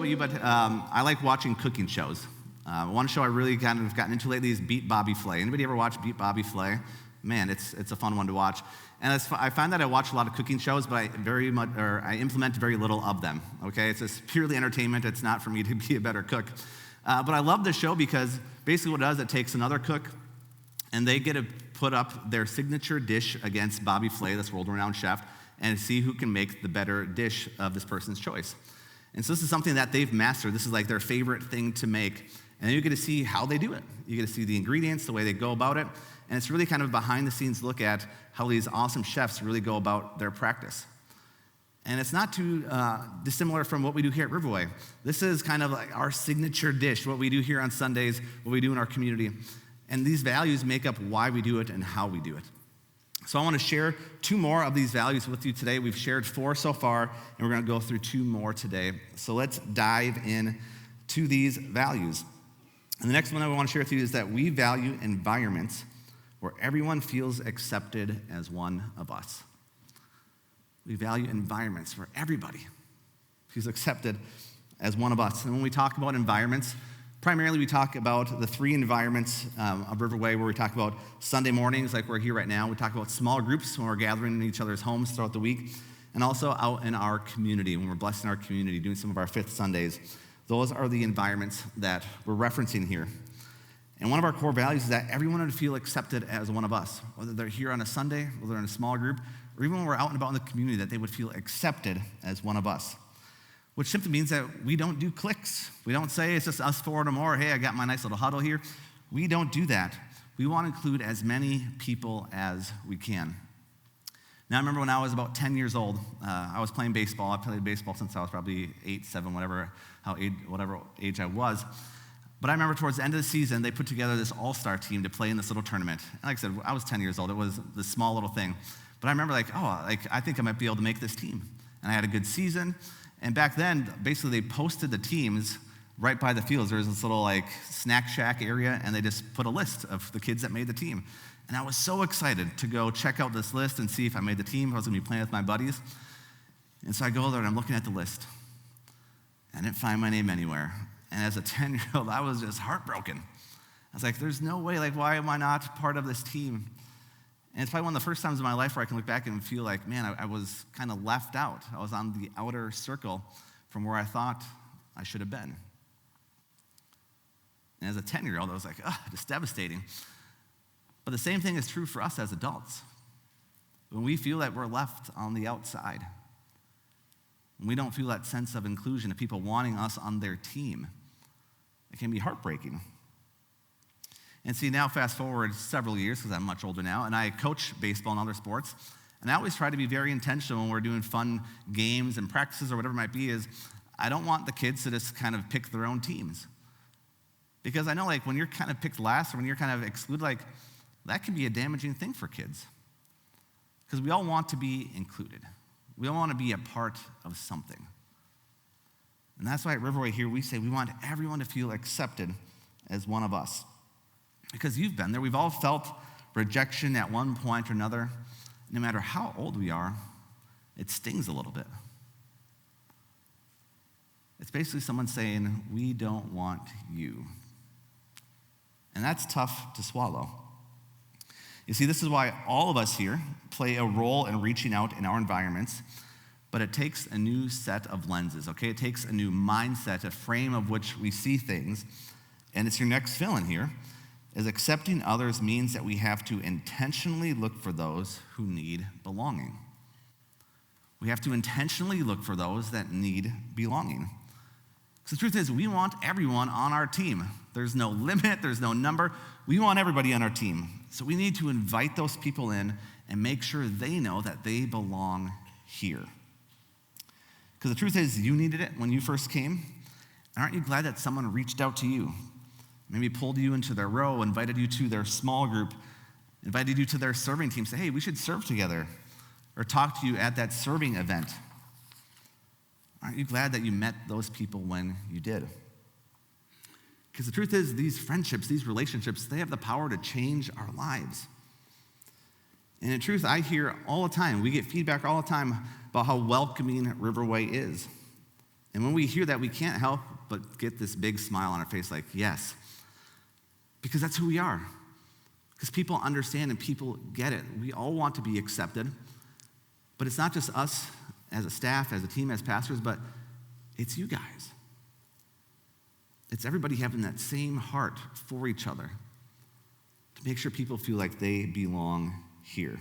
about you, but I like watching cooking shows. One show I really kind of gotten into lately is Beat Bobby Flay. Anybody ever watch Beat Bobby Flay? Man, it's a fun one to watch. And I find that I watch a lot of cooking shows, but I implement very little of them. Okay, it's just purely entertainment. It's not for me to be a better cook. But I love this show because basically what it does, it takes another cook, and they get to put up their signature dish against Bobby Flay, this world-renowned chef, and see who can make the better dish of this person's choice. And so this is something that they've mastered. This is like their favorite thing to make. And then you get to see how they do it. You get to see the ingredients, the way they go about it. And it's really kind of a behind-the-scenes look at how these awesome chefs really go about their practice. And it's not too dissimilar from what we do here at Riverway. This is kind of like our signature dish, what we do here on Sundays, what we do in our community. And these values make up why we do it and how we do it. So I want to share 2 more of these values with you today. We've shared 4 so far, and we're going to go through 2 more today. So let's dive in to these values. And the next one I want to share with you is that we value environments where everyone feels accepted as one of us. We value environments where everybody feels accepted as one of us. And when we talk about environments, primarily we talk about the 3 environments of Riverway where we talk about Sunday mornings like we're here right now. We talk about small groups when we're gathering in each other's homes throughout the week, and also out in our community when we're blessing our community, doing some of our 5th Sundays. Those are the environments that we're referencing here. And one of our core values is that everyone would feel accepted as one of us, whether they're here on a Sunday, whether they're in a small group, or even when we're out and about in the community, that they would feel accepted as one of us. Which simply means that we don't do cliques. We don't say it's just us 4 or more, hey, I got my nice little huddle here. We don't do that. We want to include as many people as we can. Now, I remember when I was about 10 years old, I was playing baseball. I played baseball since I was probably 8, 7, whatever age I was. But I remember towards the end of the season, they put together this all-star team to play in this little tournament. And like I said, I was 10 years old. It was this small little thing. But I remember I think I might be able to make this team. And I had a good season. And back then, basically, they posted the teams right by the fields. There was this little snack shack area, and they just put a list of the kids that made the team. And I was so excited to go check out this list and see if I made the team. I was going to be playing with my buddies. And so I go there, and I'm looking at the list. I didn't find my name anywhere. And as a 10-year-old, I was just heartbroken. I was like, there's no way, why am I not part of this team? And it's probably one of the first times in my life where I can look back and feel like, man, I was kind of left out. I was on the outer circle from where I thought I should have been. And as a 10-year-old, I was like, just devastating. But the same thing is true for us as adults. When we feel that we're left on the outside, when we don't feel that sense of inclusion, of people wanting us on their team, it can be heartbreaking. And see, now fast forward several years, because I'm much older now, and I coach baseball and other sports, and I always try to be very intentional when we're doing fun games and practices or whatever it might be, is I don't want the kids to just kind of pick their own teams. Because I know when you're kind of picked last or when you're kind of excluded, that can be a damaging thing for kids. Because we all want to be included. We all want to be a part of something. And that's why at Riverway here we say we want everyone to feel accepted as one of us. Because you've been there. We've all felt rejection at one point or another. No matter how old we are, it stings a little bit. It's basically someone saying, we don't want you. And that's tough to swallow. You see, this is why all of us here play a role in reaching out in our environments, but it takes a new set of lenses, okay? It takes a new mindset, a frame of which we see things, and it's your next fill-in here, is accepting others means that we have to intentionally look for those who need belonging. We have to intentionally look for those that need belonging. Because the truth is, we want everyone on our team. There's no limit, there's no number. We want everybody on our team. So we need to invite those people in and make sure they know that they belong here. Because the truth is, you needed it when you first came. Aren't you glad that someone reached out to you? Maybe pulled you into their row, invited you to their small group, invited you to their serving team, say, hey, we should serve together, or talk to you at that serving event. Aren't you glad that you met those people when you did? Because the truth is, these friendships, these relationships, they have the power to change our lives. And in truth, I hear all the time, we get feedback all the time about how welcoming Riverway is. And when we hear that, we can't help but get this big smile on our face like, yes, because that's who we are. Because people understand and people get it. We all want to be accepted. But it's not just us as a staff, as a team, as pastors, but it's you guys. It's everybody having that same heart for each other to make sure people feel like they belong here.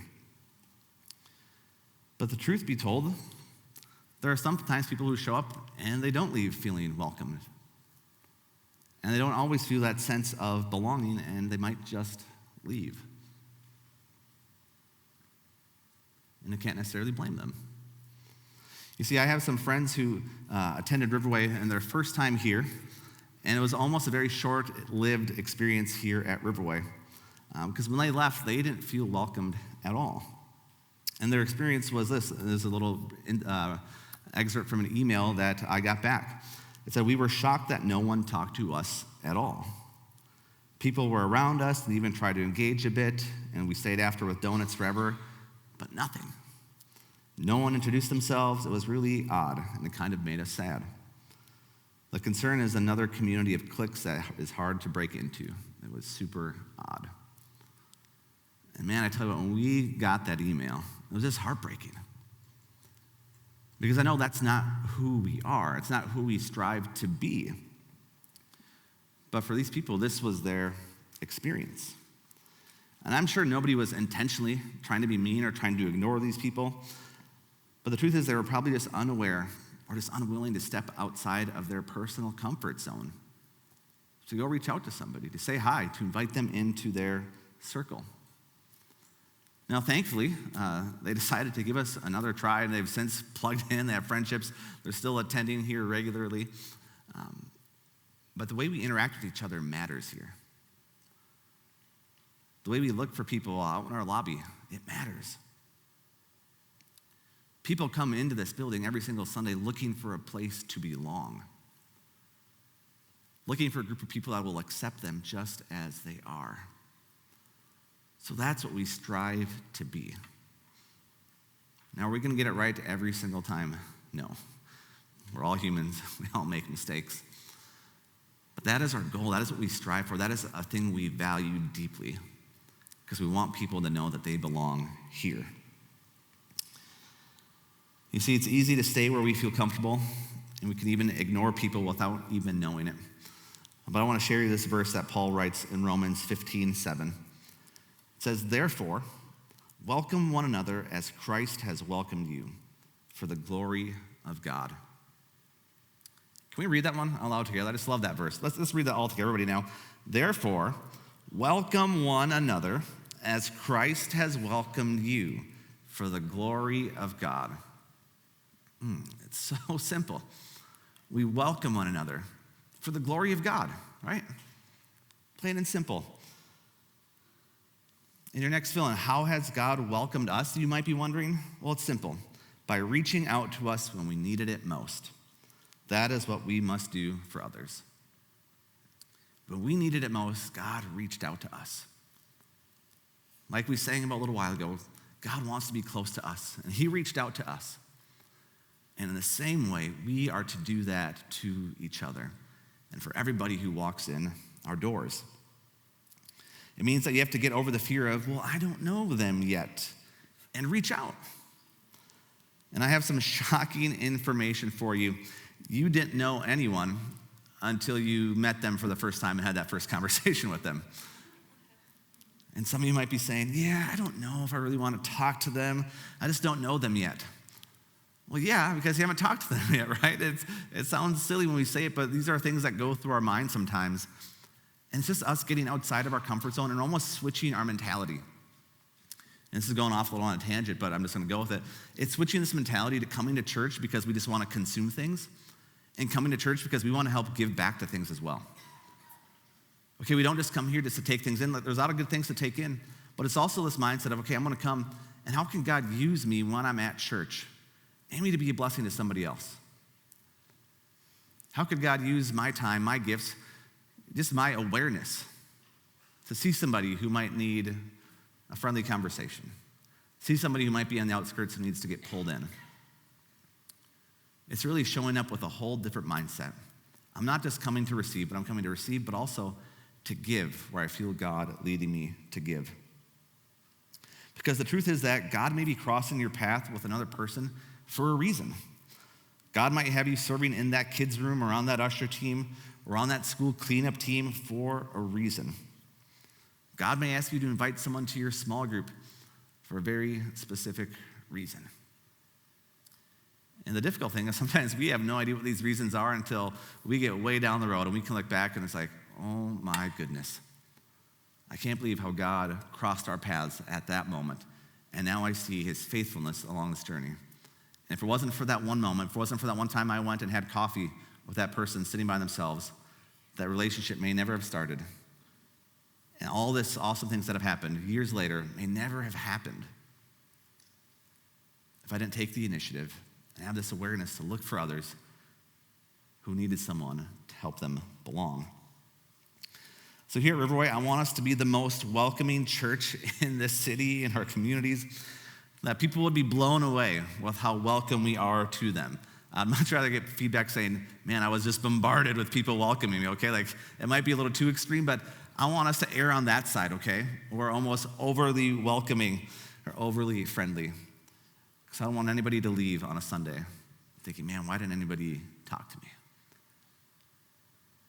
But the truth be told, there are sometimes people who show up and they don't leave feeling welcomed. And they don't always feel that sense of belonging, and they might just leave. And I can't necessarily blame them. You see, I have some friends who attended Riverway in their first time here, and it was almost a very short-lived experience here at Riverway. Because when they left, they didn't feel welcomed at all. And their experience was this. There's a little excerpt from an email that I got back. It said, "We were shocked that no one talked to us at all. People were around us and even tried to engage a bit, and we stayed after with donuts forever, but nothing. No one introduced themselves. It was really odd, and it kind of made us sad. The concern is another community of cliques that is hard to break into. It was super odd." And man, I tell you what, when we got that email, it was just heartbreaking. Because I know that's not who we are. It's not who we strive to be. But for these people, this was their experience. And I'm sure nobody was intentionally trying to be mean or trying to ignore these people. But the truth is they were probably just unaware or just unwilling to step outside of their personal comfort zone, to go reach out to somebody, to say hi, to invite them into their circle. Now, thankfully, they decided to give us another try, and they've since plugged in. They have friendships. They're still attending here regularly. But the way we interact with each other matters here. The way we look for people out in our lobby, it matters. People come into this building every single Sunday looking for a place to belong, looking for a group of people that will accept them just as they are. So that's what we strive to be. Now, are we going to get it right every single time? No. We're all humans. We all make mistakes. But that is our goal. That is what we strive for. That is a thing we value deeply because we want people to know that they belong here. You see, it's easy to stay where we feel comfortable, and we can even ignore people without even knowing it. But I want to share you this verse that Paul writes in Romans 15:7. It says, "Therefore, welcome one another as Christ has welcomed you for the glory of God." Can we read that one aloud together? I just love that verse. Let's read that all together, everybody now. "Therefore, welcome one another as Christ has welcomed you for the glory of God." It's so simple. We welcome one another for the glory of God, right? Plain and simple. In your next fill-in, how has God welcomed us, you might be wondering? Well, it's simple. By reaching out to us when we needed it most. That is what we must do for others. When we needed it most, God reached out to us. Like we sang about a little while ago, God wants to be close to us, and he reached out to us. And in the same way, we are to do that to each other and for everybody who walks in our doors. It means that you have to get over the fear of, well, I don't know them yet, and reach out. And I have some shocking information for you. You didn't know anyone until you met them for the first time and had that first conversation with them. And some of you might be saying, yeah, I don't know if I really want to talk to them. I just don't know them yet. Well, yeah, because you haven't talked to them yet, right? It sounds silly when we say it, but these are things that go through our minds sometimes. And it's just us getting outside of our comfort zone and almost switching our mentality. And this is going off a little on a tangent, but I'm just going to go with it. It's switching this mentality to coming to church because we just want to consume things, and coming to church because we want to help give back to things as well. Okay, we don't just come here just to take things in. There's a lot of good things to take in, but it's also this mindset of, okay, I'm going to come, and how can God use me when I'm at church? And me to be a blessing to somebody else. How could God use my time, my gifts, just my awareness to see somebody who might need a friendly conversation, see somebody who might be on the outskirts and needs to get pulled in? It's really showing up with a whole different mindset. I'm not just coming to receive, but I'm coming to receive, but also to give where I feel God leading me to give. Because the truth is that God may be crossing your path with another person for a reason. God might have you serving in that kids' room or on that usher team or on that school cleanup team for a reason. God may ask you to invite someone to your small group for a very specific reason. And the difficult thing is sometimes we have no idea what these reasons are until we get way down the road and we can look back and it's like, oh my goodness. I can't believe how God crossed our paths at that moment. And now I see his faithfulness along this journey. And if it wasn't for that one moment, if it wasn't for that one time I went and had coffee with that person sitting by themselves, that relationship may never have started. And all this awesome things that have happened years later may never have happened if I didn't take the initiative and have this awareness to look for others who needed someone to help them belong. So here at Riverway, I want us to be the most welcoming church in this city, in our communities, that people would be blown away with how welcome we are to them. I'd much rather get feedback saying, man, I was just bombarded with people welcoming me, okay? Like, it might be a little too extreme, but I want us to err on that side, okay? We're almost overly welcoming or overly friendly. Because I don't want anybody to leave on a Sunday thinking, man, why didn't anybody talk to me?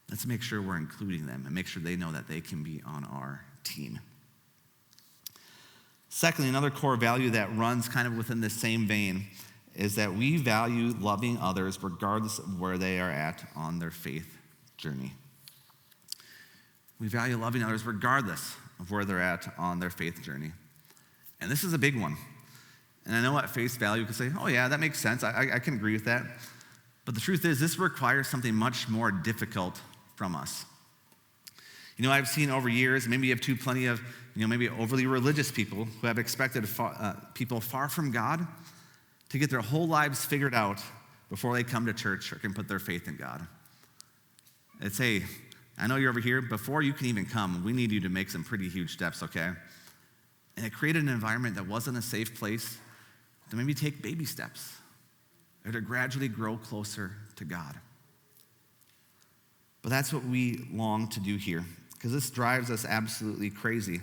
Let's make sure we're including them and make sure they know that they can be on our team. Secondly, another core value that runs kind of within the same vein is that we value loving others regardless of where they are at on their faith journey. We value loving others regardless of where they're at on their faith journey. And this is a big one. And I know at face value we can say, oh yeah, that makes sense. I can agree with that. But the truth is this requires something much more difficult from us. You know, I've seen over years, maybe you have plenty of, maybe overly religious people who have expected people far from God to get their whole lives figured out before they come to church or can put their faith in God. It's, hey, I know you're over here. Before you can even come, we need you to make some pretty huge steps, okay? And it created an environment that wasn't a safe place to maybe take baby steps or to gradually grow closer to God. But that's what we long to do here, because this drives us absolutely crazy.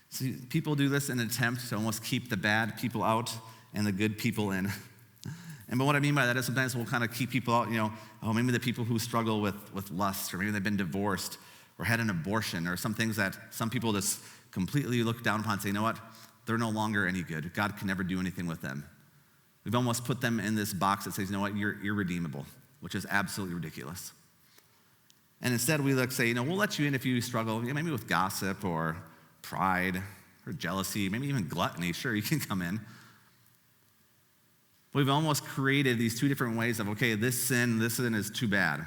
See, people do this in an attempt to almost keep the bad people out and the good people in. And but what I mean by that is sometimes we'll kind of keep people out, maybe the people who struggle with lust, or maybe they've been divorced or had an abortion, or some things that some people just completely look down upon and say, you know what, they're no longer any good. God can never do anything with them. We've almost put them in this box that says, you know what, you're irredeemable, which is absolutely ridiculous. And instead we say, we'll let you in if you struggle, maybe with gossip or pride or jealousy, maybe even gluttony. Sure, you can come in. We've almost created these two different ways of, okay, this sin is too bad.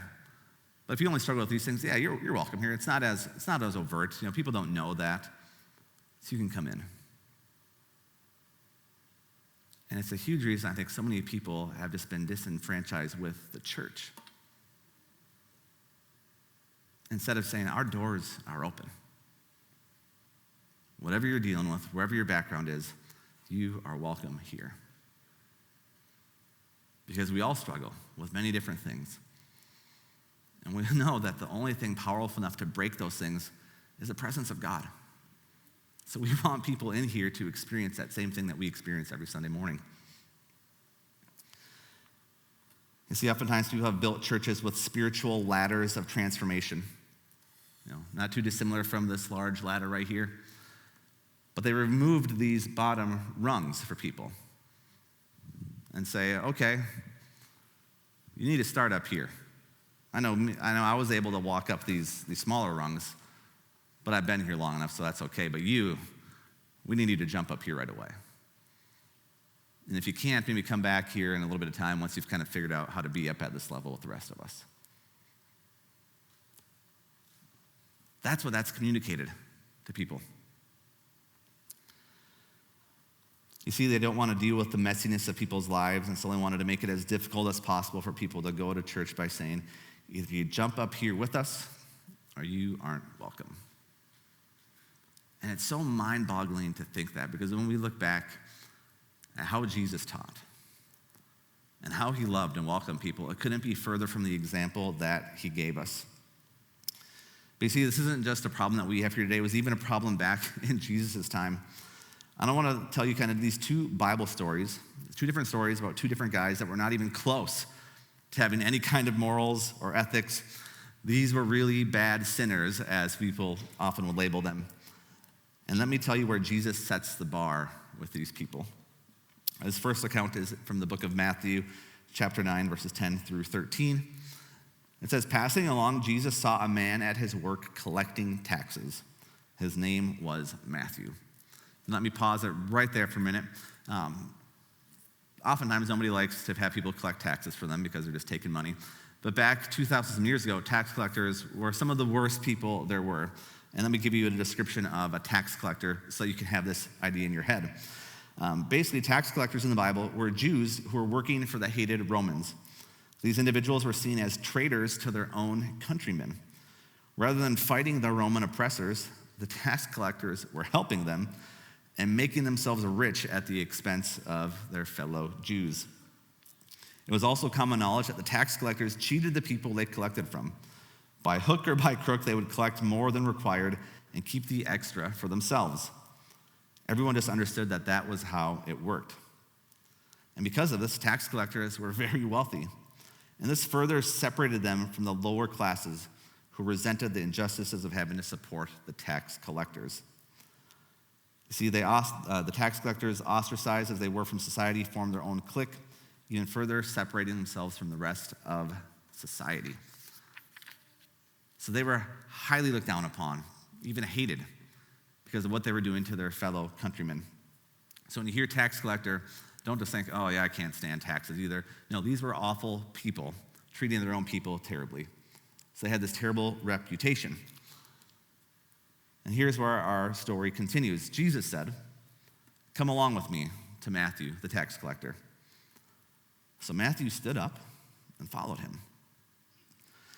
But if you only struggle with these things, yeah, you're welcome here. It's not as overt. People don't know that. So you can come in. And it's a huge reason I think so many people have just been disenfranchised with the church. Instead of saying, our doors are open. Whatever you're dealing with, wherever your background is, you are welcome here. Because we all struggle with many different things. And we know that the only thing powerful enough to break those things is the presence of God. So we want people in here to experience that same thing that we experience every Sunday morning. You see, oftentimes people have built churches with spiritual ladders of transformation. Not too dissimilar from this large ladder right here. But they removed these bottom rungs for people and say, okay, you need to start up here. I know I was able to walk up these smaller rungs, but I've been here long enough, so that's okay. But we need you to jump up here right away. And if you can't, maybe come back here in a little bit of time once you've kind of figured out how to be up at this level with the rest of us. That's what that's communicated to people. You see, they don't want to deal with the messiness of people's lives, and so they wanted to make it as difficult as possible for people to go to church by saying, either you jump up here with us, or you aren't welcome. And it's so mind-boggling to think that, because when we look back at how Jesus taught, and how he loved and welcomed people. It couldn't be further from the example that he gave us. But you see, this isn't just a problem that we have here today. It was even a problem back in Jesus' time. And I want to tell you kind of these two Bible stories, two different stories about two different guys that were not even close to having any kind of morals or ethics. These were really bad sinners, as people often would label them. And let me tell you where Jesus sets the bar with these people. His first account is from the book of Matthew, chapter 9, verses 10 through 13. It says, "Passing along, Jesus saw a man at his work collecting taxes. His name was Matthew." And let me pause it right there for a minute. Oftentimes, nobody likes to have people collect taxes for them because they're just taking money. But back 2,000 years ago, tax collectors were some of the worst people there were. And let me give you a description of a tax collector so you can have this idea in your head. Basically, tax collectors in the Bible were Jews who were working for the hated Romans. These individuals were seen as traitors to their own countrymen. Rather than fighting the Roman oppressors, the tax collectors were helping them and making themselves rich at the expense of their fellow Jews. It was also common knowledge that the tax collectors cheated the people they collected from. By hook or by crook, they would collect more than required and keep the extra for themselves. Everyone just understood that that was how it worked. And because of this, tax collectors were very wealthy. And this further separated them from the lower classes who resented the injustices of having to support the tax collectors. You see, the tax collectors, ostracized as they were from society, formed their own clique, even further separating themselves from the rest of society. So they were highly looked down upon, even hated, because of what they were doing to their fellow countrymen. So when you hear tax collector, don't just think, oh yeah, I can't stand taxes either. No, these were awful people, treating their own people terribly. So they had this terrible reputation. And here's where our story continues. Jesus said, "Come along with me," to Matthew, the tax collector. So Matthew stood up and followed him.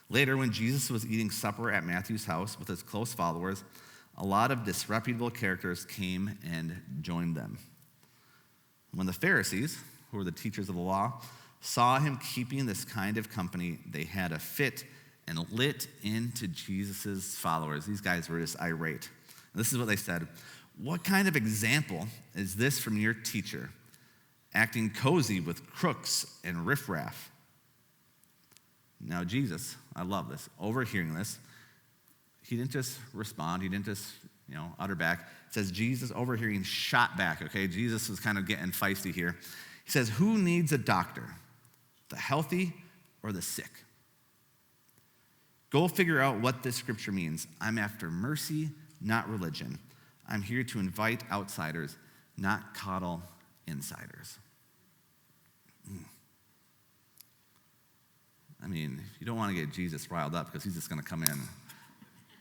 Later, when Jesus was eating supper at Matthew's house with his close followers, a lot of disreputable characters came and joined them. When the Pharisees, who were the teachers of the law, saw him keeping this kind of company, they had a fit and lit into Jesus' followers. These guys were just irate. And this is what they said: "What kind of example is this from your teacher, acting cozy with crooks and riffraff?" Now Jesus, I love this, overhearing this, he didn't just respond, he didn't just, utter back. It says Jesus, overhearing, shot back, okay? Jesus was kind of getting feisty here. He says, "Who needs a doctor, the healthy or the sick? Go figure out what this scripture means. I'm after mercy, not religion. I'm here to invite outsiders, not coddle insiders." I mean, you don't want to get Jesus riled up because he's just going to come in and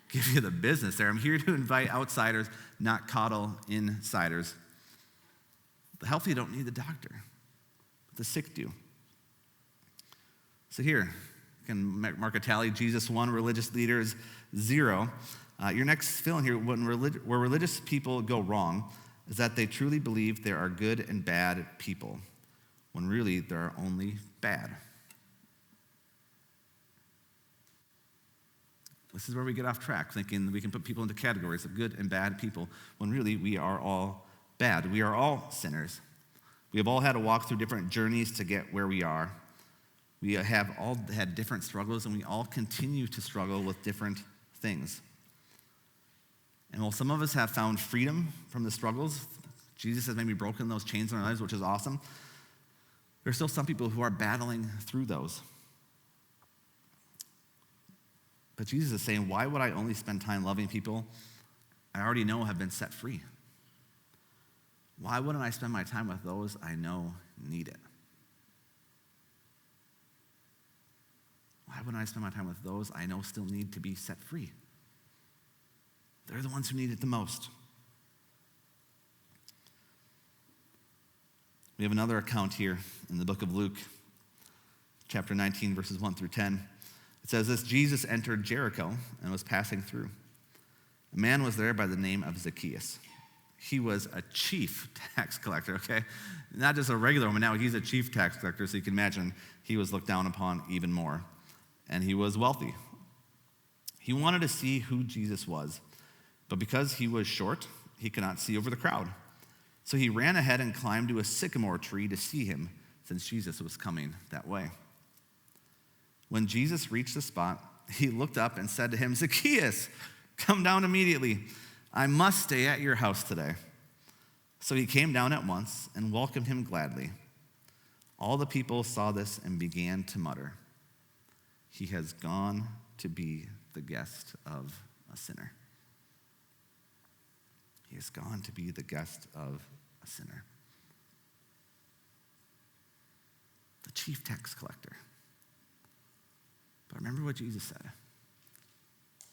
give you the business there. I'm here to invite outsiders, not coddle insiders. The healthy don't need the doctor, but the sick do. So here, you can mark a tally. Jesus 1, religious leaders 0. Your next fill in here, where religious people go wrong, is that they truly believe there are good and bad people, when really there are only bad. This is where we get off track, thinking we can put people into categories of good and bad people, when really we are all bad. We are all sinners. We have all had to walk through different journeys to get where we are. We have all had different struggles, and we all continue to struggle with different things. And while some of us have found freedom from the struggles, Jesus has maybe broken those chains in our lives, which is awesome. There are still some people who are battling through those. But Jesus is saying, why would I only spend time loving people I already know have been set free? Why wouldn't I spend my time with those I know need it? Why wouldn't I spend my time with those I know still need to be set free? They're the ones who need it the most. We have another account here in the book of Luke, chapter 19, verses 1 through 10. It says this: Jesus entered Jericho and was passing through. A man was there by the name of Zacchaeus. he was a chief tax collector, okay? Not just a regular one, now he's a chief tax collector, so you can imagine he was looked down upon even more. And he was wealthy. He wanted to see who Jesus was, but because he was short, he could not see over the crowd. So he ran ahead and climbed to a sycamore tree to see him, since Jesus was coming that way. When Jesus reached the spot, he looked up and said to him, "Zacchaeus, come down immediately. I must stay at your house today." So he came down at once and welcomed him gladly. All the people saw this and began to mutter, "He has gone to be the guest of a sinner." He has gone to be the guest of a sinner. The chief tax collector. But remember what Jesus said.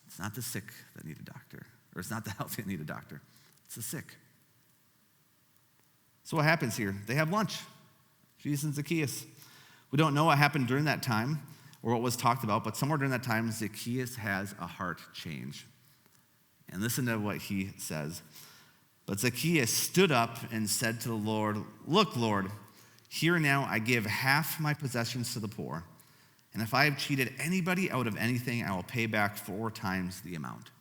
It's not the sick that need a doctor, or it's not the healthy that need a doctor. It's the sick. So what happens here? They have lunch, Jesus and Zacchaeus. We don't know what happened during that time or what was talked about, but somewhere during that time, Zacchaeus has a heart change. And listen to what he says. But Zacchaeus stood up and said to the Lord, "Look, Lord, here now I give half my possessions to the poor. And if I have cheated anybody out of anything, I will pay back 4 times the amount."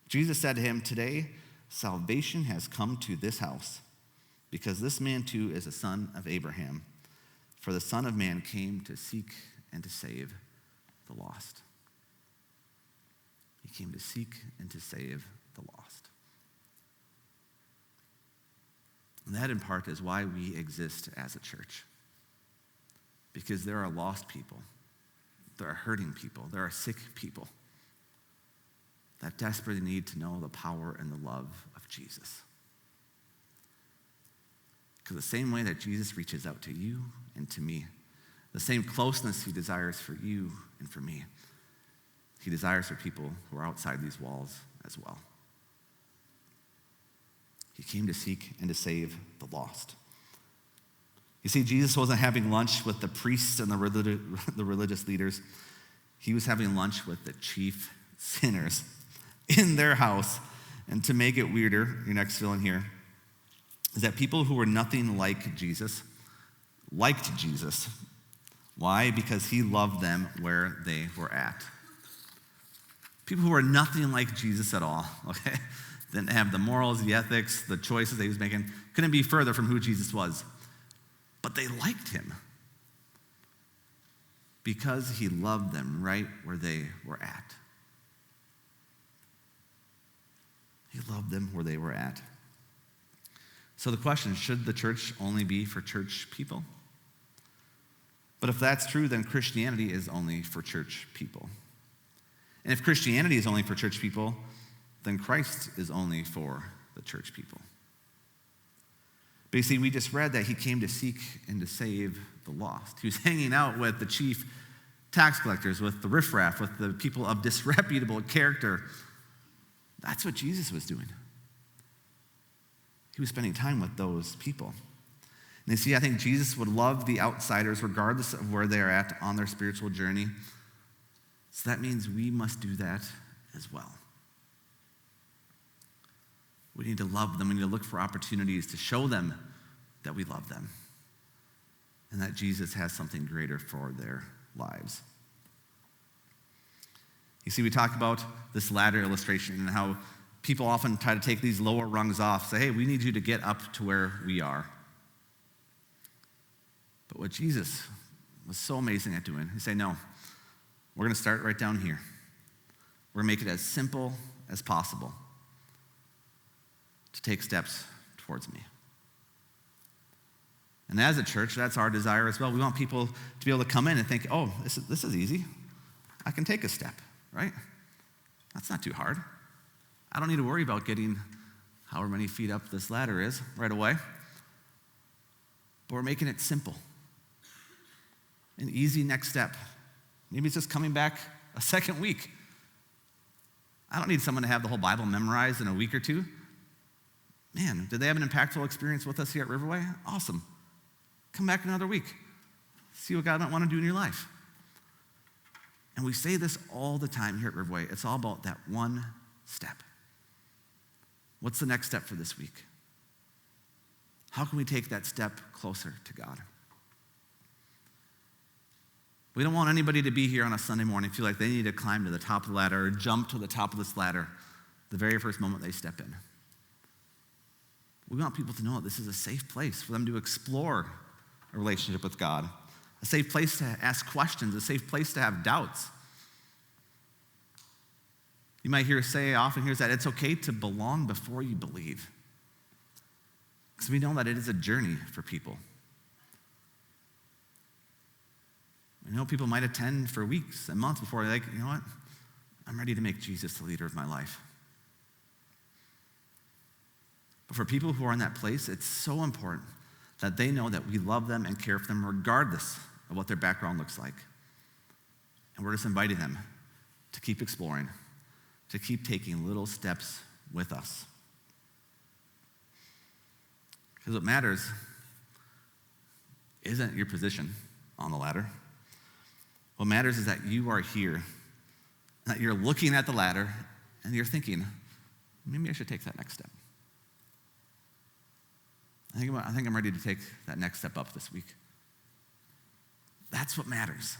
Jesus said to him, "Today salvation has come to this house, because this man too is a son of Abraham. For the Son of Man came to seek and to save the lost." He came to seek and to save the lost. And that in part is why we exist as a church. Because there are lost people, there are hurting people, there are sick people that desperately need to know the power and the love of Jesus. Because the same way that Jesus reaches out to you and to me, the same closeness he desires for you and for me, he desires for people who are outside these walls as well. He came to seek and to save the lost. You see, Jesus wasn't having lunch with the priests and the religious leaders. He was having lunch with the chief sinners in their house. And to make it weirder, your next fill in here, is that people who were nothing like Jesus liked Jesus. Why? Because he loved them where they were at. People who were nothing like Jesus at all, okay? Didn't have the morals, the ethics, the choices that he was making, couldn't be further from who Jesus was. But they liked him because he loved them right where they were at. He loved them where they were at. So the question, should the church only be for church people? But if that's true, then Christianity is only for church people. And if Christianity is only for church people, then Christ is only for the church people. But you see, we just read that he came to seek and to save the lost. He was hanging out with the chief tax collectors, with the riffraff, with the people of disreputable character. That's what Jesus was doing. He was spending time with those people. And you see, I think Jesus would love the outsiders regardless of where they're at on their spiritual journey. So that means we must do that as well. We need to love them. We need to look for opportunities to show them that we love them and that Jesus has something greater for their lives. You see, we talk about this ladder illustration and how people often try to take these lower rungs off, say, hey, we need you to get up to where we are. But what Jesus was so amazing at doing, he said, no, we're going to start right down here. We're going to make it as simple as possible to take steps towards me. And as a church, that's our desire as well. We want people to be able to come in and think, oh, this is easy. I can take a step, right? That's not too hard. I don't need to worry about getting however many feet up this ladder is right away. But we're making it simple. An easy next step. Maybe it's just coming back a second week. I don't need someone to have the whole Bible memorized in a week or two. Man, did they have an impactful experience with us here at Riverway? Awesome. Come back another week. See what God might want to do in your life. And we say this all the time here at Riverway. It's all about that one step. What's the next step for this week? How can we take that step closer to God? We don't want anybody to be here on a Sunday morning feel like they need to climb to the top of the ladder or jump to the top of this ladder the very first moment they step in. We want people to know that this is a safe place for them to explore a relationship with God, a safe place to ask questions, a safe place to have doubts. You might often hear that it's okay to belong before you believe. Because we know that it is a journey for people. I know people might attend for weeks and months before they're like, you know what? I'm ready to make Jesus the leader of my life. But for people who are in that place, it's so important that they know that we love them and care for them regardless of what their background looks like. And we're just inviting them to keep exploring, to keep taking little steps with us. Because what matters isn't your position on the ladder. What matters is that you are here, that you're looking at the ladder, and you're thinking, maybe I should take that next step. I think I'm ready to take that next step up this week. That's what matters.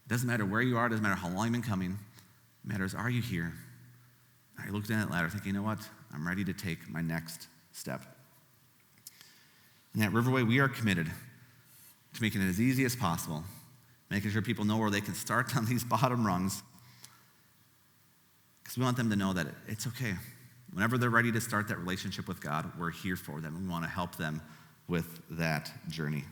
It doesn't matter where you are, it doesn't matter how long you've been coming. It matters, are you here? Are you looking at that ladder thinking, you know what? I'm ready to take my next step. And at Riverway, we are committed to making it as easy as possible, making sure people know where they can start on these bottom rungs. Because we want them to know that it's okay. Whenever they're ready to start that relationship with God, we're here for them. We want to help them with that journey.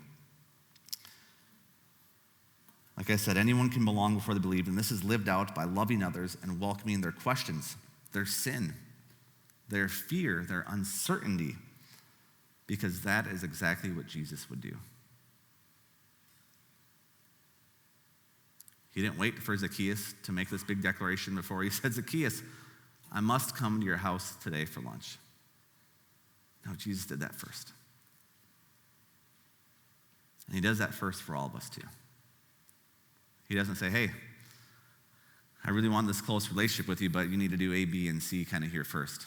Like I said, anyone can belong before they believe, and this is lived out by loving others and welcoming their questions, their sin, their fear, their uncertainty, because that is exactly what Jesus would do. He didn't wait for Zacchaeus to make this big declaration before he said, Zacchaeus, I must come to your house today for lunch. No, Jesus did that first. And he does that first for all of us too. He doesn't say, hey, I really want this close relationship with you, but you need to do A, B, and C kind of here first.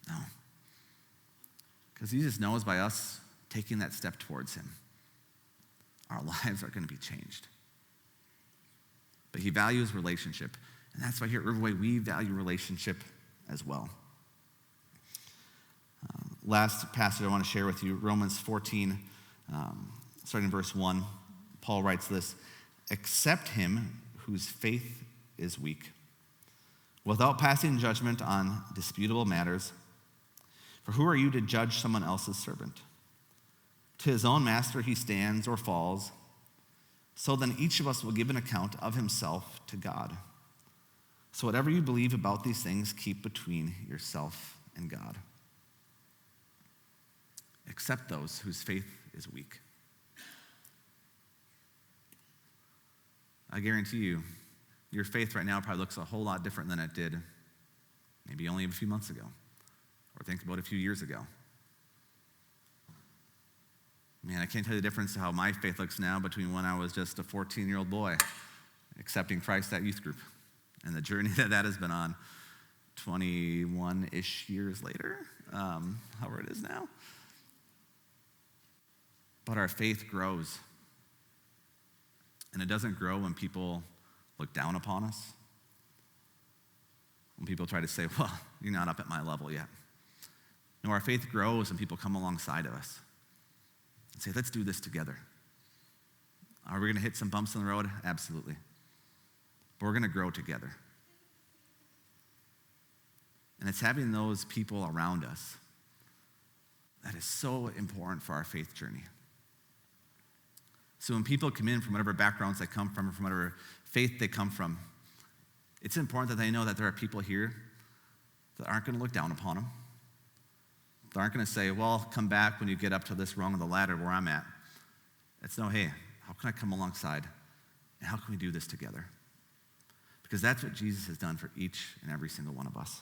No. Because Jesus knows by us taking that step towards him, our lives are going to be changed. But he values relationship. And that's why here at Riverway, we value relationship as well. Last passage I want to share with you, Romans 14, starting in verse 1. Paul writes this, accept him whose faith is weak, without passing judgment on disputable matters. For who are you to judge someone else's servant? To his own master he stands or falls. So then each of us will give an account of himself to God. So whatever you believe about these things, keep between yourself and God. Accept those whose faith is weak. I guarantee you, your faith right now probably looks a whole lot different than it did maybe only a few months ago, or think about a few years ago. Man, I can't tell you the difference to how my faith looks now between when I was just a 14-year-old boy accepting Christ at youth group and the journey that has been on 21-ish years later, however it is now. But our faith grows. And it doesn't grow when people look down upon us. When people try to say, well, you're not up at my level yet. No, our faith grows when people come alongside of us and say, let's do this together. Are we going to hit some bumps on the road? Absolutely. But we're going to grow together. And it's having those people around us that is so important for our faith journey. So when people come in from whatever backgrounds they come from or from whatever faith they come from, it's important that they know that there are people here that aren't going to look down upon them. They aren't going to say, well, come back when you get up to this rung of the ladder where I'm at. It's no, hey, how can I come alongside? And how can we do this together? Because that's what Jesus has done for each and every single one of us.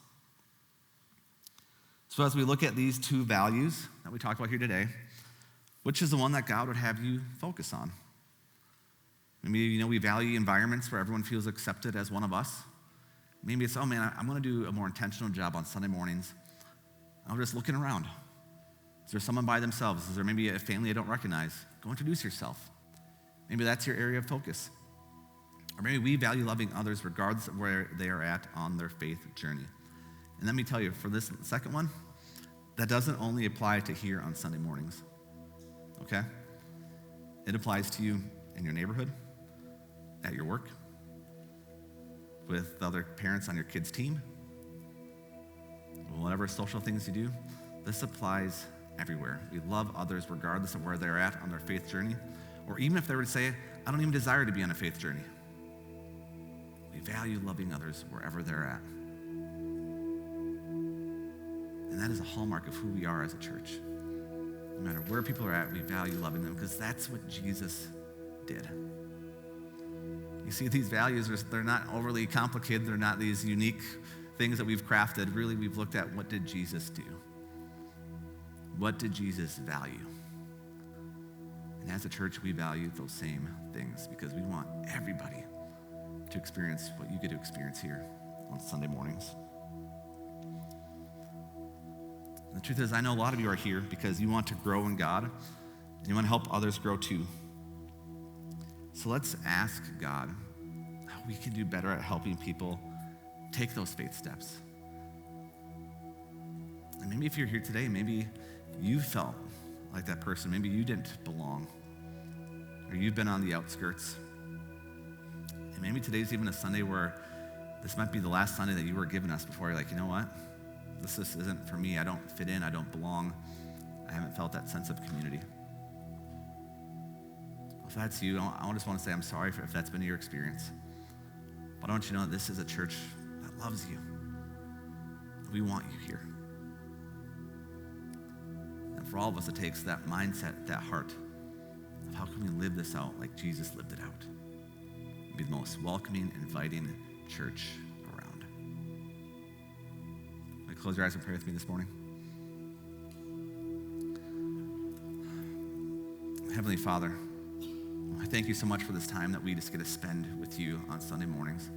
So as we look at these two values that we talked about here today, which is the one that God would have you focus on? Maybe, we value environments where everyone feels accepted as one of us. Maybe it's, oh man, I'm going to do a more intentional job on Sunday mornings. I'm just looking around. Is there someone by themselves? Is there maybe a family I don't recognize? Go introduce yourself. Maybe that's your area of focus. Or maybe we value loving others regardless of where they are at on their faith journey. And let me tell you, for this second one, that doesn't only apply to here on Sunday mornings, okay? It applies to you in your neighborhood, at your work, with the other parents on your kids' team, whatever social things you do. This applies everywhere. We love others regardless of where they're at on their faith journey, or even if they were to say, I don't even desire to be on a faith journey. We value loving others wherever they're at. And that is a hallmark of who we are as a church. No matter where people are at, we value loving them because that's what Jesus did. You see, these values, they're not overly complicated. They're not these unique things that we've crafted. Really, we've looked at what did Jesus do? What did Jesus value? And as a church, we value those same things because we want everybody to experience what you get to experience here on Sunday mornings. And the truth is, I know a lot of you are here because you want to grow in God and you want to help others grow too. So let's ask God how we can do better at helping people take those faith steps. And maybe if you're here today, maybe you felt like that person. Maybe you didn't belong, or you've been on the outskirts. And maybe today's even a Sunday where this might be the last Sunday that you were given us before you're like, you know what? This just isn't for me. I don't fit in. I don't belong. I haven't felt that sense of community. If that's you, I just want to say I'm sorry if that's been your experience. But I want you to know that this is a church that loves you. We want you here. And for all of us, it takes that mindset, that heart of how can we live this out like Jesus lived it out. Be the most welcoming, inviting church around. Close your eyes and pray with me this morning. Heavenly Father, I thank you so much for this time that we just get to spend with you on Sunday mornings.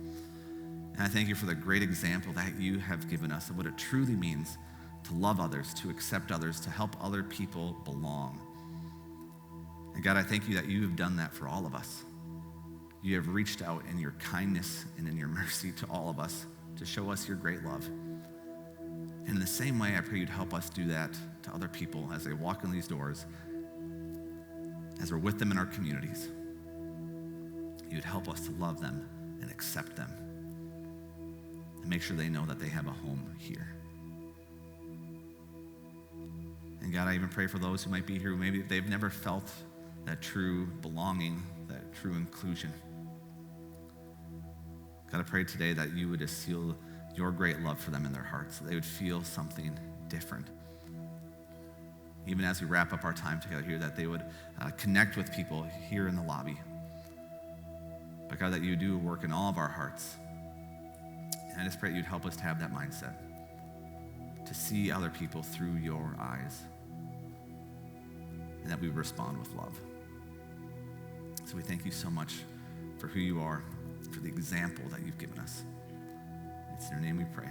And I thank you for the great example that you have given us of what it truly means to love others, to accept others, to help other people belong. And God, I thank you that you have done that for all of us. You have reached out in your kindness and in your mercy to all of us to show us your great love. In the same way, I pray you'd help us do that to other people as they walk in these doors, as we're with them in our communities. You'd help us to love them and accept them and make sure they know that they have a home here. And God, I even pray for those who might be here who maybe they've never felt that true belonging, that true inclusion. God, I pray today that you would just seal your great love for them in their hearts, so they would feel something different. Even as we wrap up our time together here, that they would connect with people here in the lobby. But God, that you do work in all of our hearts. And I just pray that you'd help us to have that mindset, to see other people through your eyes, and that we would respond with love. So we thank you so much for who you are, for the example that you've given us. It's in your name we pray.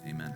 Amen.